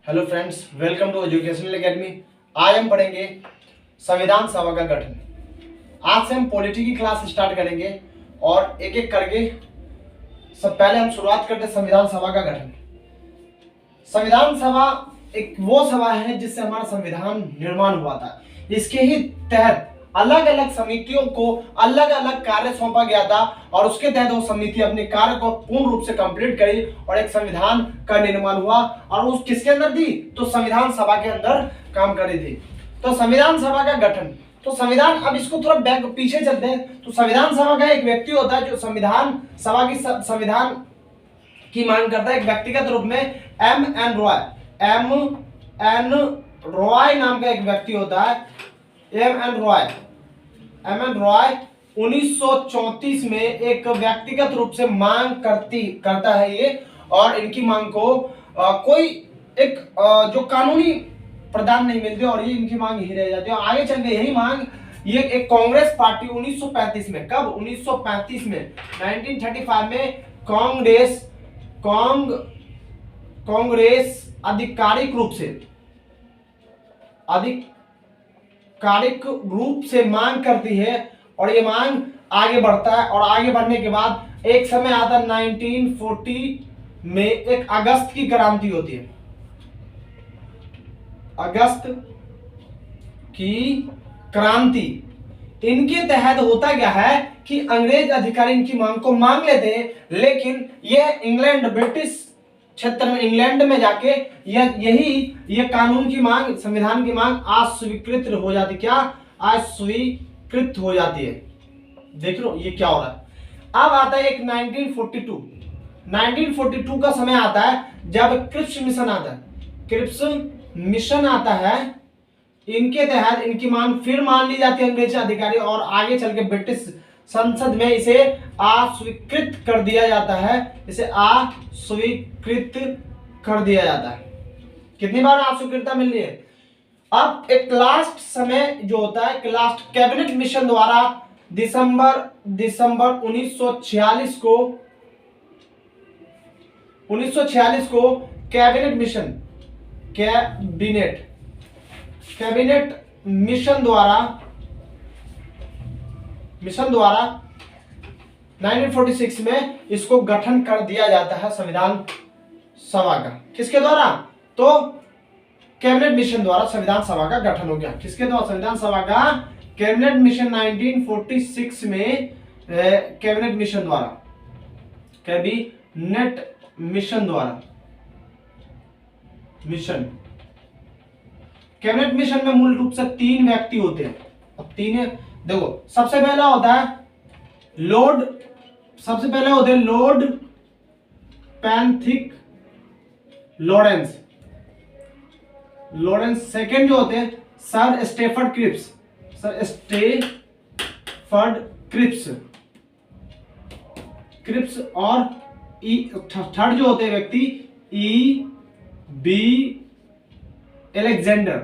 Hello friends, welcome to educational academy. आज हम पढ़ेंगे संविधान सभा का गठन। आज से हम पॉलिटी की क्लास स्टार्ट करेंगे और एक एक करके सब पहले हम शुरुआत करते हैं संविधान सभा का गठन। संविधान सभा एक वो सभा है जिससे हमारा संविधान निर्माण हुआ था। इसके ही तहत अलग अलग समितियों को अलग अलग कार्य सौंपा गया था और उसके तहत वो समिति अपने कार्य को पूर्ण रूप से कंप्लीट करी और एक संविधान का निर्माण हुआ। और उस किसके अंदर थी? तो संविधान सभा के अंदर काम करी थी। तो संविधान सभा का गठन, तो संविधान, अब इसको थोड़ा बैक पीछे चलते हैं। तो संविधान सभा का एक व्यक्ति होता है जो संविधान सभा की संविधान की मांग करता है। एक व्यक्तिगत रूप में एम एन रॉय नाम का एक व्यक्ति होता है। एम एन रॉय 1934 में एक व्यक्तिगत रूप से मांग करता है ये, और इनकी मांग को कोई एक जो कानूनी प्रदान नहीं मिलती और ये इनकी मांग ही रह जाती है। आगे चल के यही मांग ये एक कांग्रेस पार्टी 1935 में, कब 1935 में 1935 में कांग्रेस आधिकारिक रूप से मांग करती है और ये मांग आगे बढ़ता है। और आगे बढ़ने के बाद एक समय आता है 1940 में एक अगस्त की क्रांति होती है। अगस्त की क्रांति, इनके तहत होता क्या है कि अंग्रेज अधिकारी इनकी मांग को मांग लेते हैं, लेकिन यह इंग्लैंड, ब्रिटिश क्षेत्र में, इंग्लैंड में जाके यह कानून की मांग, संविधान की मांग अस्वीकृत हो जाती। क्या? अस्वीकृत हो जाती है। देख लो ये क्या हो रहा है। अब आता है एक 1942 का समय आता है जब क्रिप्स मिशन आता है। इनके तहत इनकी मांग फिर मान ली जाती है अंग्रेज अधिकारी और आगे चल के ब्रिटिश संसद में इसे अस्वीकृत कर दिया जाता है। इसे अस्वीकृत कर दिया जाता है। कितनी बार अस्वीकृतता मिलनी है? अब एक लास्ट समय जो होता है, लास्ट कैबिनेट मिशन द्वारा दिसंबर 1946 को कैबिनेट मिशन द्वारा 1946 में इसको गठन कर दिया जाता है संविधान सभा का। किसके द्वारा? तो कैबिनेट मिशन द्वारा संविधान सभा का गठन हो गया। किसके द्वारा? संविधान सभा का कैबिनेट मिशन 1946 में कैबिनेट मिशन में मूल रूप से 3 व्यक्ति होते हैं। अब 3 देखो, सबसे पहले होते हैं लॉर्ड पैंथिक लॉरेंस। सेकंड जो होते हैं सर स्टेफर्ड क्रिप्स और थर्ड जो होते हैं व्यक्ति बी एलेक्जेंडर।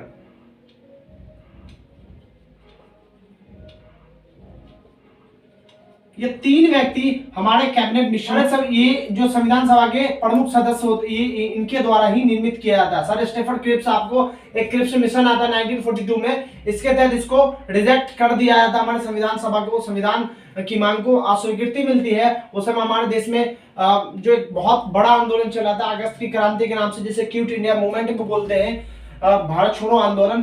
ये 3 व्यक्ति हमारे कैबिनेट मिशन, सब ये जो संविधान सभा के प्रमुख सदस्य होते, ये इनके द्वारा ही निर्मित किया जाता है। सर स्टेफर्ड क्रिप्स, आपको एक क्रिप्स मिशन आता है 1942 में, इसके तहत इसको रिजेक्ट कर दिया जाता है हमारे संविधान सभा को। संविधान की मांग को अस्वीकृति मिलती है। उस समय हमारे देश में जो एक बहुत बड़ा आंदोलन चला था अगस्त की क्रांति के नाम से, जिसे क्विट इंडिया मूवमेंट को बोलते हैं, भारत छोड़ो आंदोलन,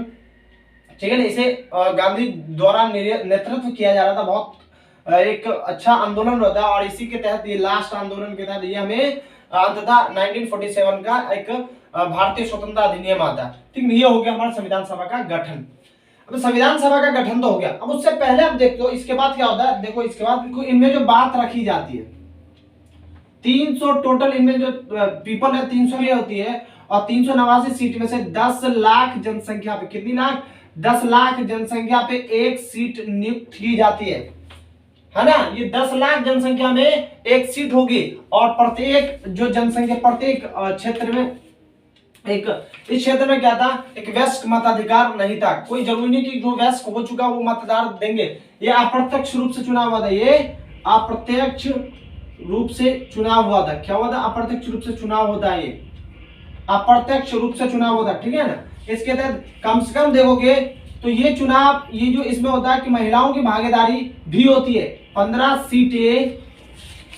ठीक है ना। इसे गांधी द्वारा नेतृत्व किया जा रहा था। बहुत एक अच्छा आंदोलन होता है और इसी के तहत, ये लास्ट आंदोलन के तहत ये हमें अंततः 1947 का एक भारतीय स्वतंत्रता अधिनियम आता है। ठीक, ये हो गया हमारा संविधान सभा का गठन। अब संविधान सभा का गठन तो हो गया। अब उससे पहले अब देखो इसके बाद क्या होता है। देखो इसके बाद इनमें जो बात रखी जाती है, 300 टोटल इनमें जो पीपल है 300 ये होती है और 389 सीट में से 10 लाख जनसंख्या पे, कितनी लाख? 10 लाख जनसंख्या पे एक सीट नियुक्त की जाती है ना। ये 10 लाख जनसंख्या में एक सीट होगी और प्रत्येक जो जनसंख्या, प्रत्येक क्षेत्र में, एक इस क्षेत्र में क्या था, एक वयस्क मताधिकार नहीं था। कोई जरूरी नहीं कि जो वयस्क हो चुका वो मतदार देंगे। ये अप्रत्यक्ष रूप से चुनाव हुआ था। ये अप्रत्यक्ष रूप से चुनाव हुआ था। क्या हुआ था? अप्रत्यक्ष रूप से चुनाव होता है। ये अप्रत्यक्ष रूप से चुनाव होता है, ठीक है ना। इसके तहत कम से कम देखोगे तो ये चुनाव, ये जो इसमें होता है कि महिलाओं की भागीदारी भी होती है। 15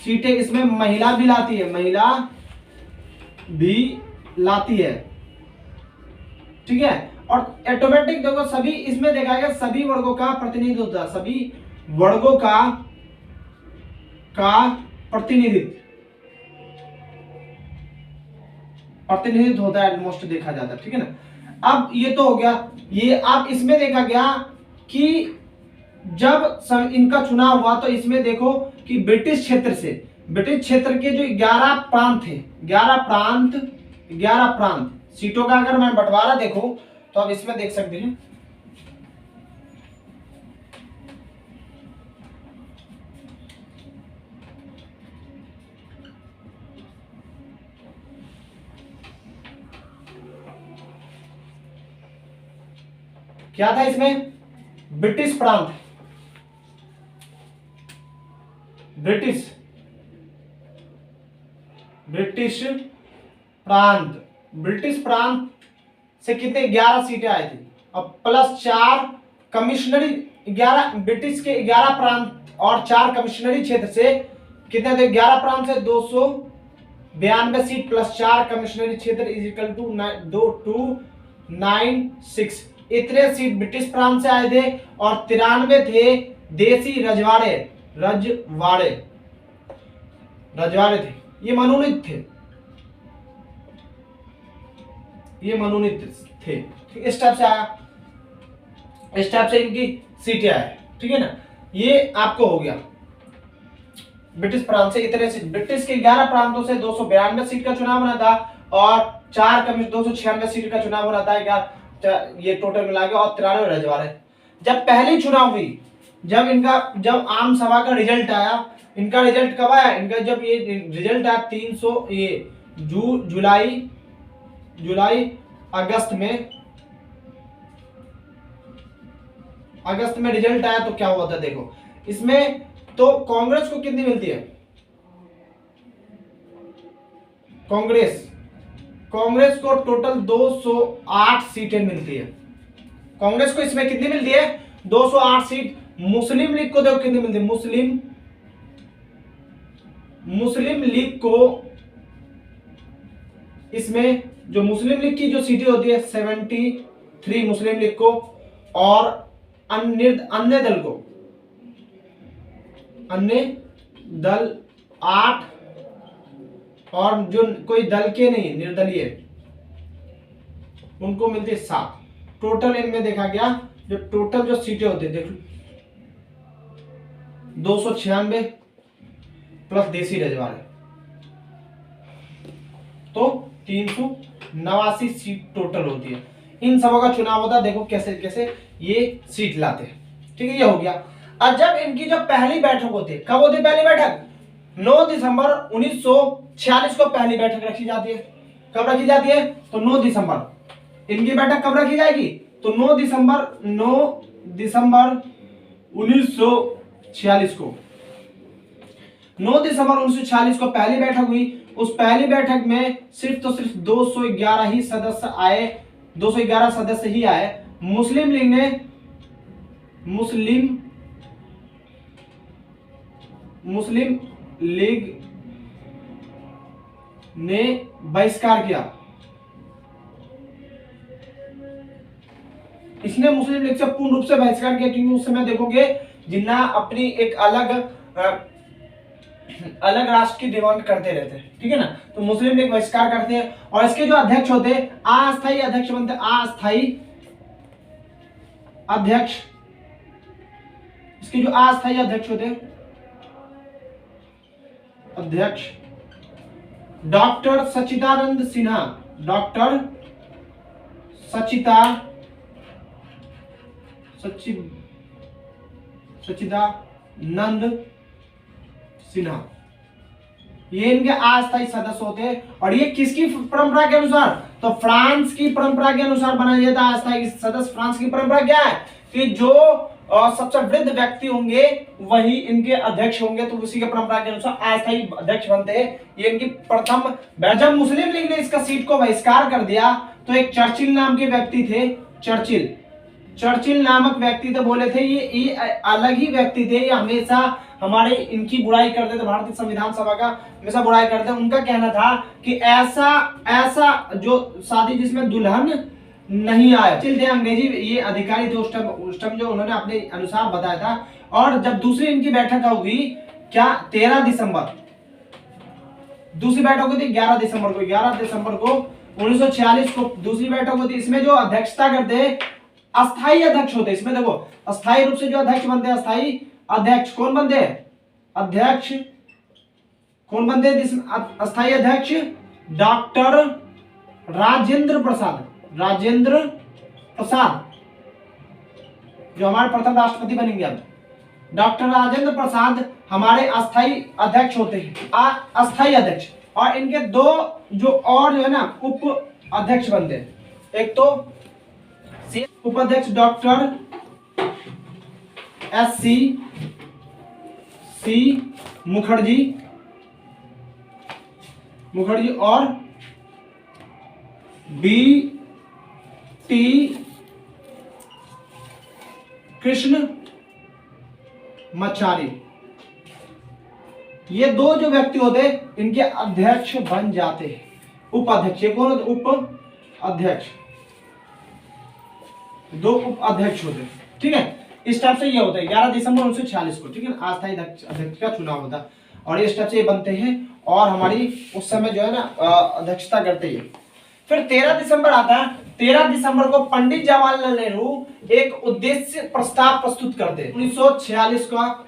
सीटें इसमें महिला भी लाती है, महिला भी लाती है, ठीक है। और ऑटोमेटिक देखो सभी इसमें देखा गया सभी वर्गों का प्रतिनिधित्व होता है, सभी वर्गों का प्रतिनिधित्व होता है, मोस्ट देखा जाता है, ठीक है ना। अब ये तो हो गया ये। अब इसमें देखा गया कि जब इनका चुनाव हुआ तो इसमें देखो कि ब्रिटिश क्षेत्र के जो 11 प्रांत थे, 11 प्रांत सीटों का अगर मैं बंटवारा देखो तो आप इसमें देख सकते हैं। क्या था इसमें? ब्रिटिश प्रांत, ब्रिटिश प्रांत से कितने 11 सीटें आई थी, और प्लस 4 कमिश्नरी, 11 ब्रिटिश के 11 प्रांत और 4 कमिश्नरी क्षेत्र से कितने थे? 11 प्रांत से 292 सीट प्लस 4 कमिश्नरी क्षेत्र इज इक्वल टू 296। इतने सीट ब्रिटिश प्रांत से आए थे और 93 थे देसी रजवाड़े थे, ये मनोनीत थे, इस टाइप से आया, इस टाइप से इनकी सीटें आए, ठीक है ना। ये आपको हो गया ब्रिटिश प्रांत से इतने सीट। ब्रिटिश के 11 प्रांतों से 292 सीट का चुनाव होना था और 4 कमिश्नर 296 सीट का चुनाव होना था, ये टोटल मिला के, और 93 रजवाड़े। जब पहली चुनाव हुई, जब आम सभा का रिजल्ट आया, इनका रिजल्ट कब आया? इनका जब ये रिजल्ट आया 300 ये जुलाई अगस्त में रिजल्ट आया तो क्या हुआ था देखो इसमें। तो कांग्रेस को कितनी मिलती है? कांग्रेस को टोटल 208 सीटें मिलती है। कांग्रेस को इसमें कितनी मिलती है? 208 सीट। मुस्लिम लीग को देखो कितनी मिलती है? मुस्लिम लीग को इसमें जो मुस्लिम लीग की जो सीटें होती है 73 मुस्लिम लीग को, और अन्य दल 8, और जो कोई दल के नहीं निर्दलीय उनको मिलती है 7। टोटल इनमें देखा गया जो टोटल जो सीटें होती है देखो 296 प्लस देसी रजवाड़े, तो 389 सीट टोटल होती है। इन सबों का चुनाव होता है, देखो कैसे कैसे ये सीट लाते हैं, ठीक है। ये हो गया। और जब इनकी जो पहली बैठक होती है, कब होती है पहली बैठक? 9 दिसंबर 1946 को पहली बैठक रखी जाती है। कब रखी जाती है? तो 9 दिसंबर। इनकी बैठक कब रखी जाएगी? तो 9 दिसंबर 1946 को 9 दिसंबर 1946 को पहली बैठक हुई। उस पहली बैठक में सिर्फ 211 ही सदस्य आए, 211 सदस्य ही आए। मुस्लिम लीग ने बहिष्कार किया। इसने मुस्लिम लीग से पूर्ण रूप से बहिष्कार किया, क्योंकि उस समय देखोगे जिन्ना अपनी एक अलग राष्ट्र की डिमांड करते रहते हैं, ठीक है ना। तो मुस्लिम लीग बहिष्कार करते हैं और इसके जो अध्यक्ष होते हैं अस्थायी अध्यक्ष बनते हैं। इसके जो अस्थायी अध्यक्ष होते हैं अध्यक्ष डॉक्टर सच्चिदानंद सिन्हा, सच्चिदानंद सिन्हा, ये इनके अस्थायी सदस्य होते हैं। और ये किसकी परंपरा के अनुसार? तो फ्रांस की परंपरा के अनुसार बनाया जाता है अस्थायी सदस्य। फ्रांस की परंपरा क्या है कि जो सबसे वृद्ध व्यक्ति होंगे वही इनके अध्यक्ष होंगे, तो उसी के परंपरा के अनुसार अस्थायी अध्यक्ष बनते हैं। ये इनकी प्रथम। जब मुस्लिम लीग ने इसका सीट को बहिष्कार कर दिया तो एक चर्चिल नाम के व्यक्ति थे, चर्चिल नामक व्यक्ति तो बोले थे ये अलग ही व्यक्ति थे, ये हमेशा हमारे इनकी बुराई करते थे, भारतीय संविधान सभा का हमेशा बुराई करते। उनका कहना था कि ऐसा जो शादी जिसमें दुल्हन नहीं आए थे, अंग्रेजी ये अधिकारी थे उस टाइम जो उन्होंने अपने अनुसार बताया था। और जब दूसरी इनकी बैठक हुई क्या 13 दिसंबर, दूसरी बैठक हुई थी 11 दिसंबर को 1946 को दूसरी बैठक होती। इसमें जो अध्यक्षता करते अस्थायी अध्यक्ष होते, इसमें देखो अस्थायी रूप से जो अध्यक्ष बनते हैं, अस्थायी अध्यक्ष कौन बनते हैं, अध्यक्ष कौन बनते हैं, अस्थायी अध्यक्ष डॉक्टर राजेंद्र प्रसाद जो हमारे प्रथम राष्ट्रपति बनेंगे अब, डॉक्टर राजेंद्र प्रसाद हमारे अस्थायी अध्यक्ष होते हैं, अस्थायी अध्यक्ष। और इनके दो जो और जो है ना उप अध्यक्ष बनते हैं, एक तो उपाध्यक्ष डॉक्टर SC मुखर्जी और BT कृष्णमाचारी, ये दो जो व्यक्ति होते इनके अध्यक्ष बन जाते हैं, उपाध्यक्ष। ये कौन होते, उप अध्यक्ष, दो उप अध्यक्ष होते, ठीक है। इस टाइप से ये होता है 11 दिसंबर 1946 को, ठीक है, अस्थायी अध्यक्ष का चुनाव होता है और इस टाइप से ये बनते हैं और हमारी उस समय जो है ना अध्यक्षता करते हैं। फिर 13 दिसंबर आता है। 13 दिसंबर को पंडित जवाहरलाल नेहरू एक उद्देश्य प्रस्ताव प्रस्तुत करते हैं 1946 का।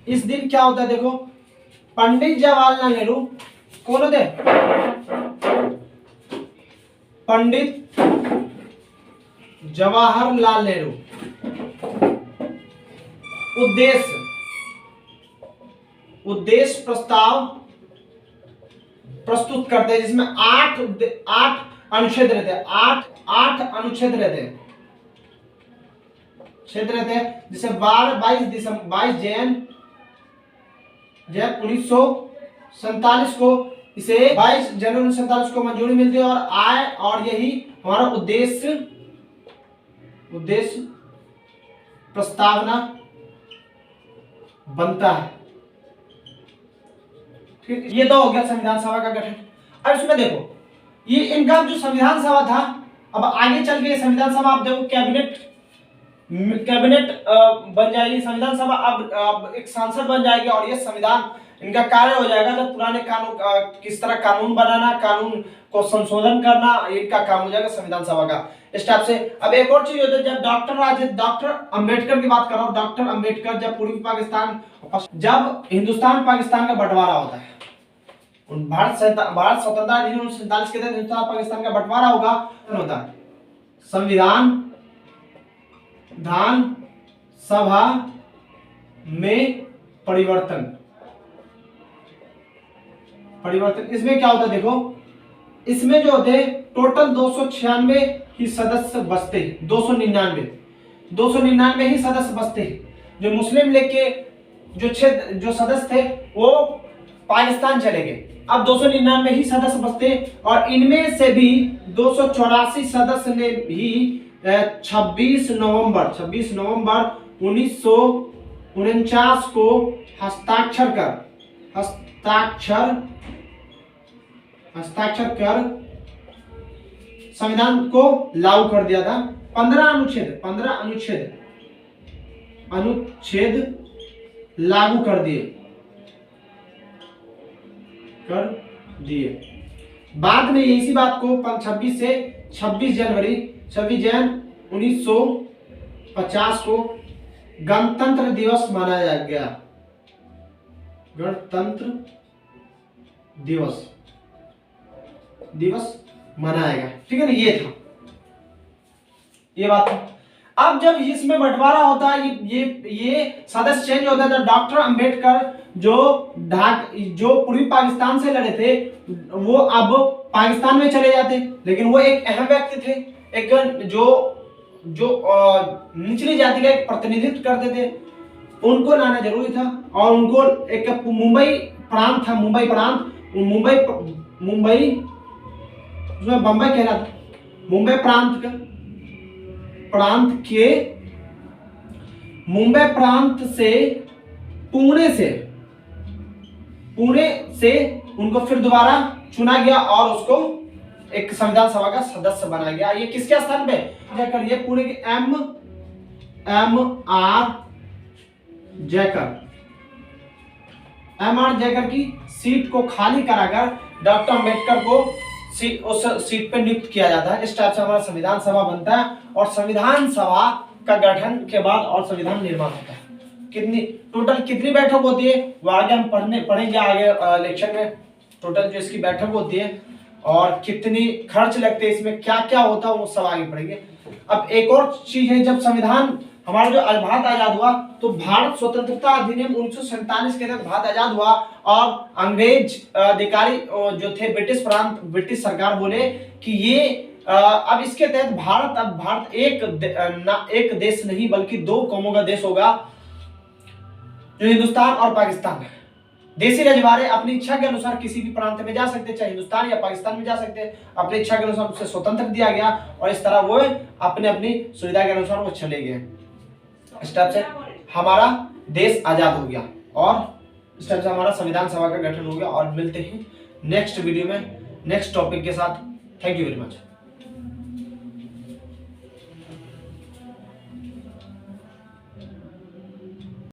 इस दिन क्या होता है देखो, पंडित जवाहरलाल नेहरू कौन होते, पंडित जवाहरलाल नेहरू उद्देश्य प्रस्ताव प्रस्तुत करते हैं, जिसमें 8 अनुच्छेद रहते हैं, 8 अनुच्छेद रहते हैं, जिसे 22 जनवरी 1947 को इसे 22 जनवरी 1947 को मंजूरी मिलती है और यही हमारा उद्देश्य प्रस्तावना बनता है। ठीक, ये तो हो गया संविधान सभा का गठन। अब इसमें देखो ये इनका जो संविधान सभा था, अब आगे चल के संविधान सभा आप देखो कैबिनेट बन जाएगी संविधान सभा, अब एक सांसद बन जाएगी और ये संविधान इनका कार्य हो जाएगा। जब पुराने कानून किस तरह कानून बनाना, कानून को संशोधन करना, इनका काम हो जाएगा संविधान सभा का इस टाइप से। अब एक और चीज होती है, जब डॉक्टर अंबेडकर की बात कर रहा हूं, डॉक्टर अंबेडकर जब पूर्वी पाकिस्तान, जब हिंदुस्तान पाकिस्तान का बंटवारा होता है, भारत स्वतंत्रता 1947 के तहत हिंदुस्तान पाकिस्तान का बंटवारा होगा, होता है संविधान सभा में परिवर्तन। इसमें क्या होता है देखो, इसमें जो होते टोटल 296 ही सदस्य बचते, 299 ही सदस्य बचते। जो मुस्लिम लीग के जो सदस्य थे वो पाकिस्तान चले गए, अब 299 ही सदस्य बचते और इनमें से भी 284 सदस्य ने भी 26 नवंबर 1949 को हस्ताक्षर कर संविधान को लागू कर दिया था। 15 अनुच्छेद लागू कर दिए। बाद में इसी बात को 26 जनवरी 1950 को गणतंत्र दिवस मनाया गया। गणतंत्र दिवस मनाया गया, ठीक है ना। ये था, ये बात था। अब जब इसमें बंटवारा होता है, ये सदस्य चेंज होता है, तो डॉक्टर अंबेडकर जो पूर्वी पाकिस्तान से लड़े थे वो अब पाकिस्तान में चले जाते, लेकिन वो एक अहम व्यक्ति थे, एक जो जो निचली जाति का एक प्रतिनिधित्व करते थे उनको लाना जरूरी था। और उनको एक मुंबई प्रांत था, मुंबई प्रांत, मुंबई उसमें बम्बई कहलाता, मुंबई प्रांत से पुणे से उनको फिर दोबारा चुना गया और उसको एक संविधान सभा का सदस्य बनाया गया। ये किसके स्थान पे जयकर, ये पुणे के एम आर जयकर की सीट को खाली कराकर डॉक्टर अम्बेडकर को उस सीट पे नियुक्त किया जाता है। इस टाइप से हमारा संविधान सभा बनता है और संविधान सभा का गठन के बाद और संविधान निर्माण होता है। टोटल कितनी बैठक होती है वो आगे हम पढ़ेंगे आगे लेक्चर में। टोटल जो इसकी बैठक होती है और कितनी खर्च लगते हैं, इसमें क्या क्या होता है वो सब आगे पढ़ेंगे। अब एक और चीज है, जब संविधान हमारा जो भारत आजाद हुआ तो भारत स्वतंत्रता अधिनियम 1947 के तहत भारत आजाद हुआ और अंग्रेज अधिकारी जो थे ब्रिटिश सरकार बोले कि ये अब इसके तहत भारत एक देश नहीं बल्कि दो कौमों का देश होगा, जो हिंदुस्तान और पाकिस्तान है। देशी रजवाड़े अपनी इच्छा के अनुसार किसी भी प्रांत में जा सकते, चाहे हिंदुस्तान या पाकिस्तान में जा सकते, अपनी इच्छा के अनुसार उसे स्वतंत्र दिया गया और इस तरह वो अपनी सुविधा के अनुसार वो चले गए। इस टाइप से हमारा देश आजाद हो गया और इस टाइप से हमारा संविधान सभा का गठन हो गया। और मिलते हैं नेक्स्ट वीडियो में नेक्स्ट टॉपिक के साथ। Thank you very much.